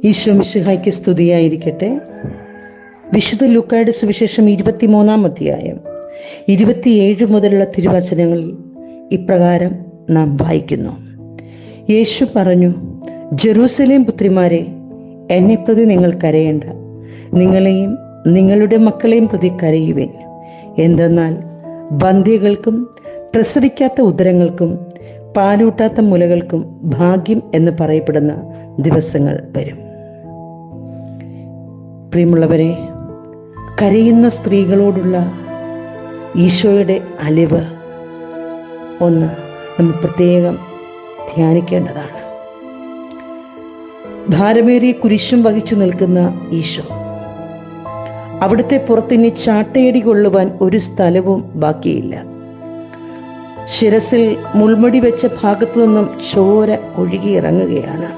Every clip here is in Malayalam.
ഈശോ മിശിഹായ്ക്ക് സ്തുതിയായിരിക്കട്ടെ. വിശുദ്ധ ലൂക്കായുടെ സുവിശേഷം 23-ാം അധ്യായം 27 മുതലുള്ള തിരുവചനങ്ങളിൽ ഇപ്രകാരം നാം വായിക്കുന്നു. യേശു പറഞ്ഞു, ജെറൂസലേം പുത്രിമാരെ, എന്നെ പ്രതി നിങ്ങൾ കരയേണ്ട, നിങ്ങളെയും നിങ്ങളുടെ മക്കളെയും പ്രതി കരയുവിൻ. എന്തെന്നാൽ ബന്ധ്യകൾക്കും പ്രസവിക്കാത്ത ഉദരങ്ങൾക്കും പാലൂട്ടാത്ത മുലകൾക്കും ഭാഗ്യം എന്ന് പറയപ്പെടുന്ന ദിവസങ്ങൾ വരും. പ്രിയമുള്ളവരെ, കരയുന്ന സ്ത്രീകളോടുള്ള ഈശോയുടെ അലിവ് ഒന്ന് നമ്മൾ പ്രത്യേകം ധ്യാനിക്കേണ്ടതാണ്. ഭാരമേറിയ കുരിശും വഹിച്ചു നിൽക്കുന്ന ഈശോ, അവിടുത്തെ പുറത്തിനി ചാട്ടയടി കൊള്ളുവാൻ ഒരു സ്ഥലവും ബാക്കിയില്ല. ശിരസിൽ മുൾമുടി വെച്ച ഭാഗത്തു നിന്നും ചോര ഒഴുകിയിറങ്ങുകയാണ്.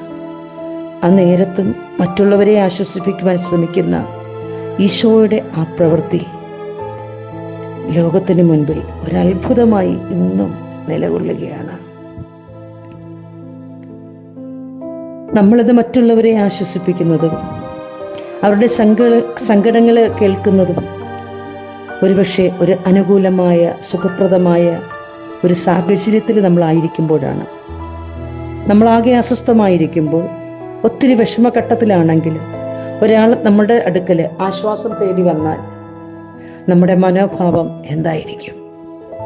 ആ നേരത്തും മറ്റുള്ളവരെ ആശ്വസിപ്പിക്കുവാൻ ശ്രമിക്കുന്ന ഈശോയുടെ ആ പ്രവൃത്തി ലോകത്തിന് മുൻപിൽ ഒരത്ഭുതമായി ഇന്നും നിലകൊള്ളുകയാണ്. നമ്മളിത് മറ്റുള്ളവരെ ആശ്വസിപ്പിക്കുന്നതും അവരുടെ സങ്കടങ്ങൾ കേൾക്കുന്നതും ഒരുപക്ഷെ ഒരു അനുകൂലമായ സുഖപ്രദമായ ഒരു സാഹചര്യത്തിൽ നമ്മളായിരിക്കുമ്പോഴാണ്. നമ്മളാകെ അസ്വസ്ഥമായിരിക്കുമ്പോൾ, ഒത്തിരി വിഷമഘട്ടത്തിലാണെങ്കിൽ ഒരാൾ നമ്മുടെ അടുക്കൽ ആശ്വാസം തേടി വന്നാൽ നമ്മുടെ മനോഭാവം എന്തായിരിക്കും?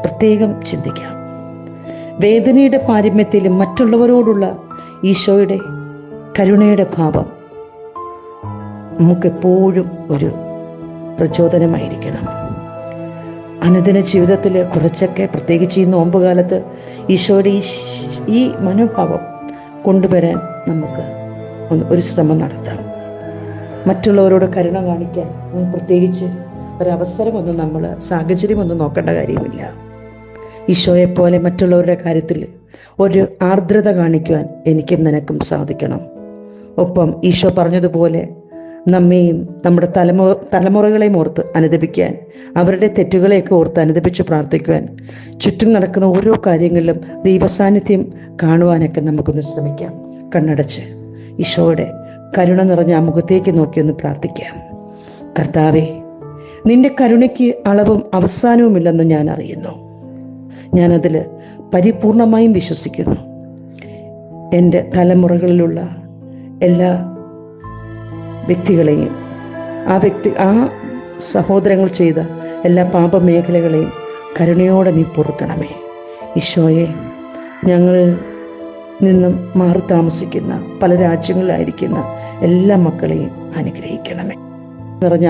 പ്രത്യേകം ചിന്തിക്കാം. വേദനയുടെ പാരമ്യത്തിലും മറ്റുള്ളവരോടുള്ള ഈശോയുടെ കരുണയുടെ ഭാവം നമുക്കെപ്പോഴും ഒരു പ്രചോദനമായിരിക്കണം. അനുദിന ജീവിതത്തിൽ കുറച്ചൊക്കെ, പ്രത്യേകിച്ച് ഈ നോമ്പുകാലത്ത്, ഈശോയുടെ ഈ മനോഭാവം കൊണ്ടുവരാൻ നമുക്ക് ഒരു ശ്രമം നടത്താം. മറ്റുള്ളവരോട് കരുണ കാണിക്കാൻ പ്രത്യേകിച്ച് ഒരവസരമൊന്നും സാഹചര്യമൊന്നും നോക്കേണ്ട കാര്യമില്ല. ഈശോയെപ്പോലെ മറ്റുള്ളവരുടെ കാര്യത്തിൽ ഒരു ആർദ്രത കാണിക്കുവാൻ എനിക്കും നിനക്കും സാധിക്കണം. ഒപ്പം ഈശോ പറഞ്ഞതുപോലെ നമ്മെയും നമ്മുടെ തലമുറകളെയും ഓർത്ത് അനുദപിക്കാൻ, അവരുടെ തെറ്റുകളെയൊക്കെ ഓർത്ത് അനുദപിച്ച് പ്രാർത്ഥിക്കുവാൻ, ചുറ്റും നടക്കുന്ന ഓരോ കാര്യങ്ങളിലും ദൈവസാന്നിധ്യം കാണുവാനൊക്കെ നമുക്കൊന്ന് ശ്രമിക്കാം. കണ്ണടച്ച് ഈശോയുടെ കരുണ നിറഞ്ഞ ആ മുഖത്തേക്ക് നോക്കിയൊന്ന് പ്രാർത്ഥിക്കാം. കർത്താവേ, നിന്റെ കരുണയ്ക്ക് അളവും അവസാനവുമില്ലെന്ന് ഞാൻ അറിയുന്നു. ഞാനതിൽ പരിപൂർണമായും വിശ്വസിക്കുന്നു. എൻ്റെ തലമുറകളിലുള്ള എല്ലാ വ്യക്തികളെയും, ആ സഹോദരങ്ങൾ ചെയ്ത എല്ലാ പാപമേഖലകളെയും കരുണയോടെ നീ പൊറുക്കണമേ. ഈശോയെ, ഞങ്ങൾ നിന്നും മാറി താമസിക്കുന്ന പല രാജ്യങ്ങളിലായിരിക്കുന്ന എല്ലാ മക്കളെയും അനുഗ്രഹിക്കണമേ. നിറഞ്ഞ